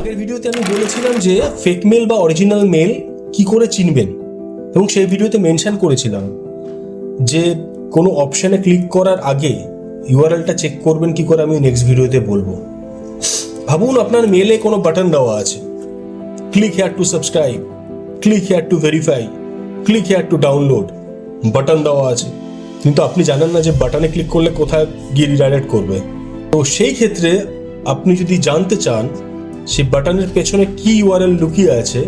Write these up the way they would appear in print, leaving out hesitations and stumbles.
আগের ভিডিওতে আমি বলেছিলাম যে ফেক মেল বা অরিজিনাল মেল কি করে চিনবেন, এবং সেই ভিডিওতে মেনশন করেছিলাম যে কোনো অপশানে ক্লিক করার আগে ইউআরএলটা চেক করবেন কি করে, আমি নেক্সট ভিডিওতে বলবো। ভাবুন আপনার মেলে কোনো বাটন দেওয়া আছে, click here to subscribe, click here to verify, click here to download, button দেওয়া আছে, কিন্তু আপনি জানেন না যে বাটনে ক্লিক করলে কোথায় গিয়ে রিডাইরেক্ট করবে। তো সেই ক্ষেত্রে আপনি যদি জানতে চান সেই বাটনের পেছনে কি ইউআরএল লুকিয়ে আছে,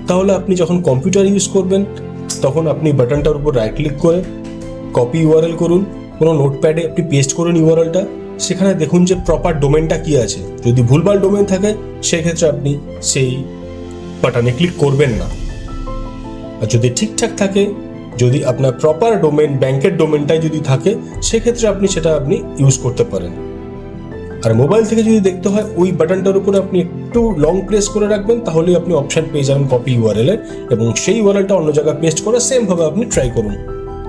তাহলে আপনি যখন কম্পিউটার ইউজ করবেন তখন আপনি বাটনটার উপর রাইট ক্লিক করে কপি ইউআরএল করুন, কোনো নোটপ্যাডে আপনি পেস্ট করুন ইউআরএলটা, সেখানে দেখুন যে প্রপার ডোমেনটা কি আছে। যদি ভুলভাল ডোমেন থাকে সেক্ষেত্রে আপনি সেই বাটনে ক্লিক করবেন না, আর যদি ঠিকঠাক থাকে, যদি আপনার প্রপার ডোমেন ব্যাংকের ডোমেনটাই যদি থাকে, সেক্ষেত্রে আপনি সেটা ইউজ করতে পারেন। আর মোবাইল থেকে যদি দেখতে হয়, ওই বাটনটার উপরে আপনি একটু লং প্রেস করে রাখবেন, তাহলেই আপনি অপশন পেয়ে যাবেন কপি ইউআরএল এর, এবং সেই ইউআরএলটা অন্য জায়গায় পেস্ট করে সেম ভাবে আপনি ট্রাই করুন।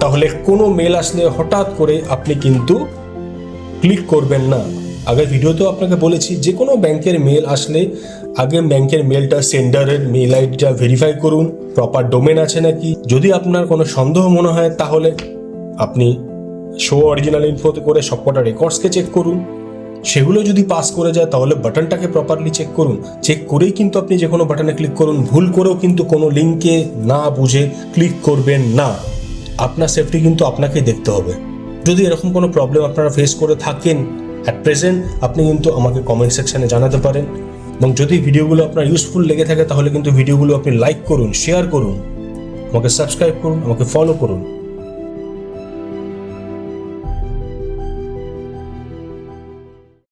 তাহলে কোনো মেল আসলে হঠাৎ করে আপনি কিন্তু ক্লিক করবেন না। আগের ভিডিওতেও আপনাকে বলেছি যে কোনো ব্যাংকের মেল আসলে আগে ব্যাংকের মেলটা সেন্ডারের মেল আইডিটা ভেরিফাই করুন, প্রপার ডোমেন আছে নাকি। যদি আপনার কোনো সন্দেহ মনে হয় তাহলে আপনি শো অরিজিনাল ইনফোতে করে সবকটা রেকর্ডসকে চেক করুন, সেগুলো যদি পাস করে যায় তাহলে বাটনটাকে প্রপারলি চেক করুন। চেক করেই কিন্তু আপনি যে কোনো বাটনে ক্লিক করুন। ভুল করেও কিন্তু কোনো লিঙ্কে না বুঝে ক্লিক করবেন না। আপনার সেফটি কিন্তু আপনাকেই দেখতে হবে। যদি এরকম কোনো প্রবলেম আপনারা ফেস করে থাকেন অ্যাট প্রেজেন্ট, আপনি কিন্তু আমাকে কমেন্ট সেকশনে জানাতে পারেন। এবং যদি ভিডিওগুলো আপনার ইউজফুল লেগে থাকে তাহলে কিন্তু ভিডিওগুলো আপনি লাইক করুন, শেয়ার করুন, আমাকে সাবস্ক্রাইব করুন, আমাকে ফলো করুন।